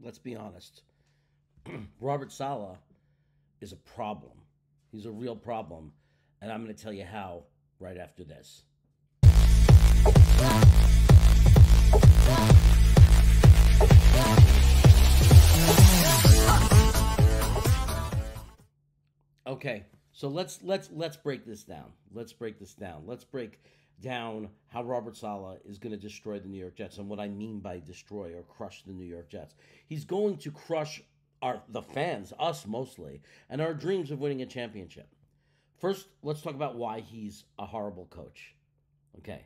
let's be honest. Robert Saleh is a problem. He's a real problem. And I'm going to tell you how right after this. Okay, so let's break this down. Let's break down how Robert Saleh is going to destroy the New York Jets and what I mean by destroy or crush the New York Jets. He's going to crush the fans, us mostly, and our dreams of winning a championship. First, let's talk about why he's a horrible coach. Okay.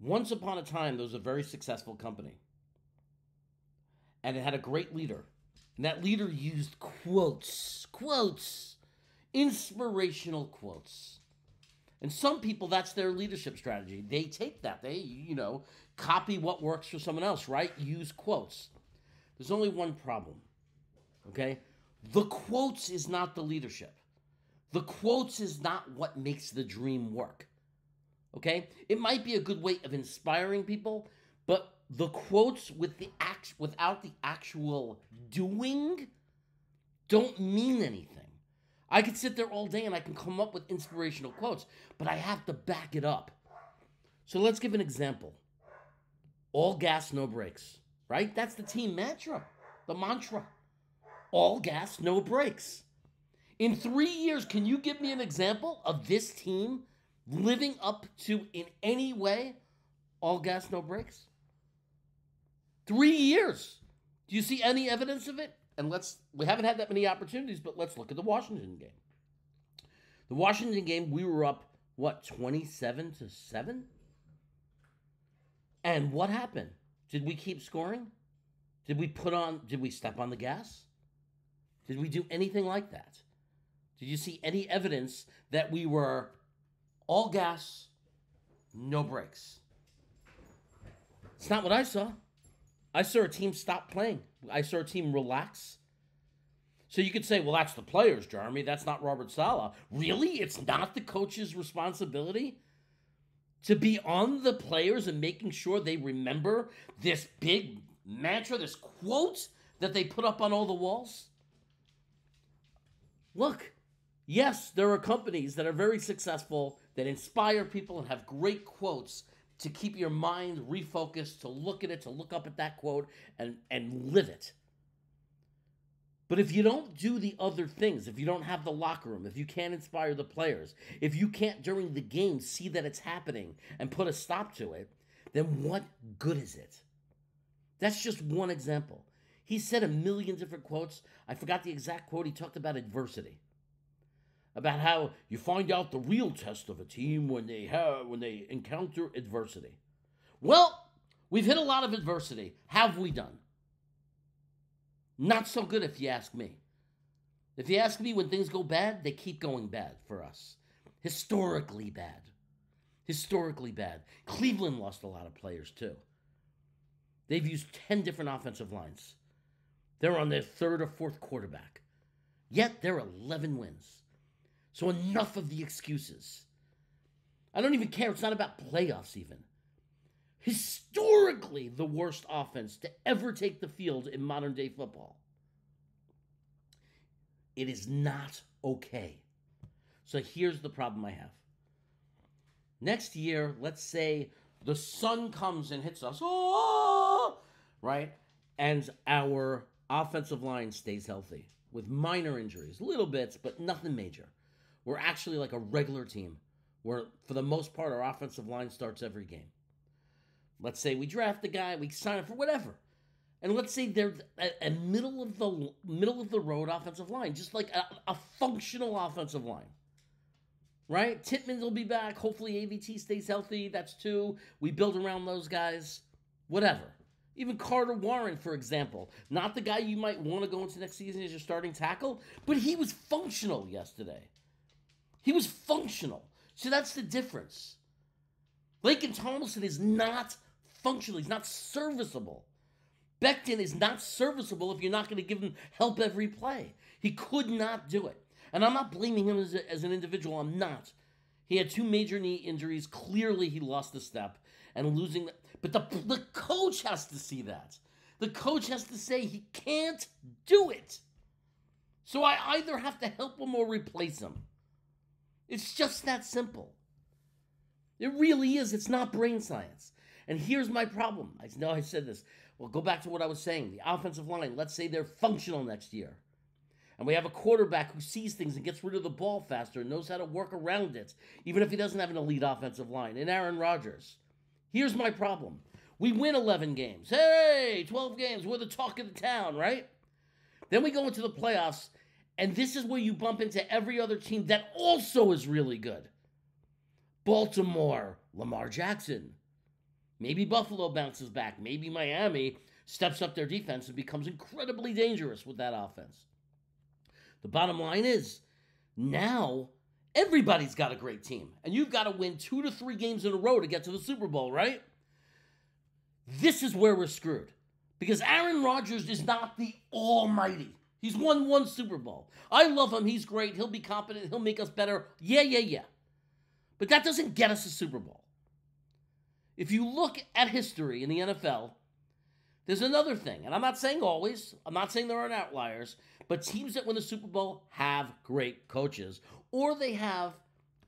Once upon a time, there was a very successful company. And it had a great leader. And that leader used quotes, inspirational quotes. And some people, that's their leadership strategy. They take that. They, copy what works for someone else, right? Use quotes. There's only one problem, okay? The quotes is not the leadership. The quotes is not what makes the dream work, okay? It might be a good way of inspiring people, but the quotes without the actual doing don't mean anything. I could sit there all day and I can come up with inspirational quotes, but I have to back it up. So let's give an example. All gas, no brakes, right? That's the team mantra, the mantra. All gas, no brakes. In 3 years, can you give me an example of this team living up to, in any way, all gas, no brakes? 3 years. Do you see any evidence of it? And we haven't had that many opportunities, but let's look at the Washington game. The Washington game, we were up, 27-7? And what happened? Did we keep scoring? Did we step on the gas? Did we do anything like that? Did you see any evidence that we were all gas, no brakes? It's not what I saw. I saw a team stop playing. I saw a team relax. So you could say, well, that's the players, Jeremy. That's not Robert Saleh. Really? It's not the coach's responsibility to be on the players and making sure they remember this big mantra, this quote that they put up on all the walls? Look, yes, there are companies that are very successful, that inspire people and have great quotes to keep your mind refocused, to look at it, to look up at that quote and live it. But if you don't do the other things, if you don't have the locker room, if you can't inspire the players, if you can't during the game see that it's happening and put a stop to it, then what good is it? That's just one example. He said a million different quotes. I forgot the exact quote. He talked about adversity. About how you find out the real test of a team when they encounter adversity. Well, we've hit a lot of adversity. Have we done? Not so good if you ask me. If you ask me, when things go bad, they keep going bad for us. Historically bad. Historically bad. Cleveland lost a lot of players too. They've used 10 different offensive lines. They're on their third or fourth quarterback. Yet they're 11 wins. So enough of the excuses. I don't even care. It's not about playoffs even. Historically, the worst offense to ever take the field in modern day football. It is not okay. So here's the problem I have. Next year, let's say the sun comes and hits us, right? And our offensive line stays healthy with minor injuries, little bits, but nothing major. We're actually like a regular team where, for the most part, our offensive line starts every game. Let's say we draft a guy, we sign him for whatever. And let's say they're a middle of the road offensive line, just like a functional offensive line. Right? Titman will be back. Hopefully AVT stays healthy. That's 2. We build around those guys. Whatever. Even Carter Warren, for example. Not the guy you might want to go into next season as your starting tackle, but he was functional yesterday. He was functional. So that's the difference. Laken Tomlinson is not functional. He's not serviceable. Becton is not serviceable if you're not going to give him help every play. He could not do it. And I'm not blaming him as an individual. I'm not. He had 2 major knee injuries. Clearly, he lost a step and losing. But the coach has to see that. The coach has to say he can't do it. So I either have to help him or replace him. It's just that simple. It really is. It's not brain science. And here's my problem. I know I said this. Well, go back to what I was saying. The offensive line, let's say they're functional next year. And we have a quarterback who sees things and gets rid of the ball faster and knows how to work around it, even if he doesn't have an elite offensive line. And Aaron Rodgers. Here's my problem. We win 11 games. Hey, 12 games. We're the talk of the town, right? Then we go into the playoffs, and this is where you bump into every other team that also is really good. Baltimore, Lamar Jackson. Maybe Buffalo bounces back. Maybe Miami steps up their defense and becomes incredibly dangerous with that offense. The bottom line is, now everybody's got a great team. And you've got to win 2 to 3 games in a row to get to the Super Bowl, right? This is where we're screwed. Because Aaron Rodgers is not the almighty. He's won 1 Super Bowl. I love him. He's great. He'll be competent. He'll make us better. Yeah. But that doesn't get us a Super Bowl. If you look at history in the NFL, there's another thing. And I'm not saying always. I'm not saying there aren't outliers. But teams that win the Super Bowl have great coaches. Or they have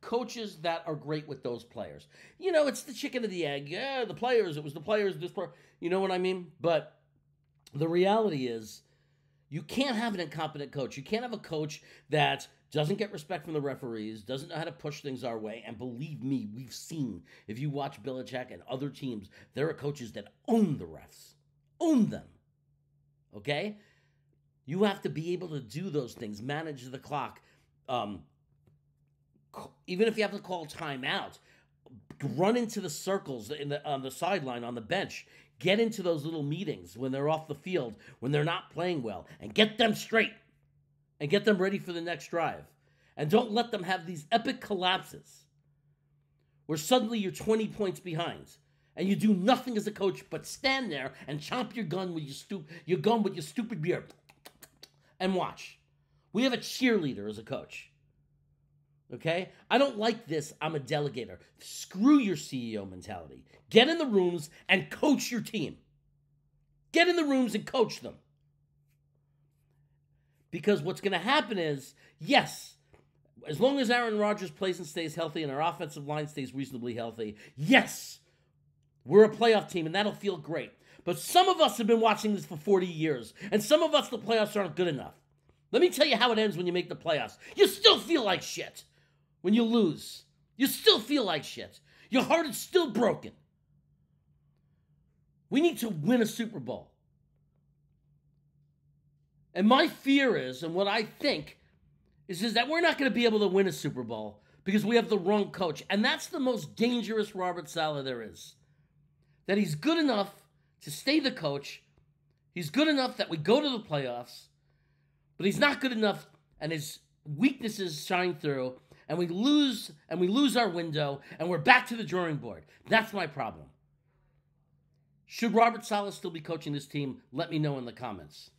coaches that are great with those players. You know, it's the chicken and the egg. Yeah, the players. It was the players. This part. You know what I mean? But the reality is, you can't have an incompetent coach. You can't have a coach that doesn't get respect from the referees, doesn't know how to push things our way. And believe me, we've seen, if you watch Belichick and other teams, there are coaches that own the refs. Own them. Okay? You have to be able to do those things, manage the clock. Even if you have to call timeout, run into the circles on the sideline, on the bench. Get into those little meetings when they're off the field, when they're not playing well, and get them straight and get them ready for the next drive. And don't let them have these epic collapses where suddenly you're 20 points behind and you do nothing as a coach but stand there and chomp your gun with your stupid beer and watch. We have a cheerleader as a coach. Okay? I don't like this. I'm a delegator. Screw your CEO mentality. Get in the rooms and coach your team. Get in the rooms and coach them. Because what's going to happen is, yes, as long as Aaron Rodgers plays and stays healthy and our offensive line stays reasonably healthy, yes, we're a playoff team and that'll feel great. But some of us have been watching this for 40 years, and some of us, the playoffs aren't good enough. Let me tell you how it ends when you make the playoffs. You still feel like shit. When you lose, you still feel like shit. Your heart is still broken. We need to win a Super Bowl. And my fear is, and what I think, is that we're not going to be able to win a Super Bowl because we have the wrong coach. And that's the most dangerous Robert Saleh there is. That he's good enough to stay the coach. He's good enough that we go to the playoffs. But he's not good enough, and his weaknesses shine through. And we lose our window, and we're back to the drawing board. That's my problem. Should Robert Saleh still be coaching this team? Let me know in the comments.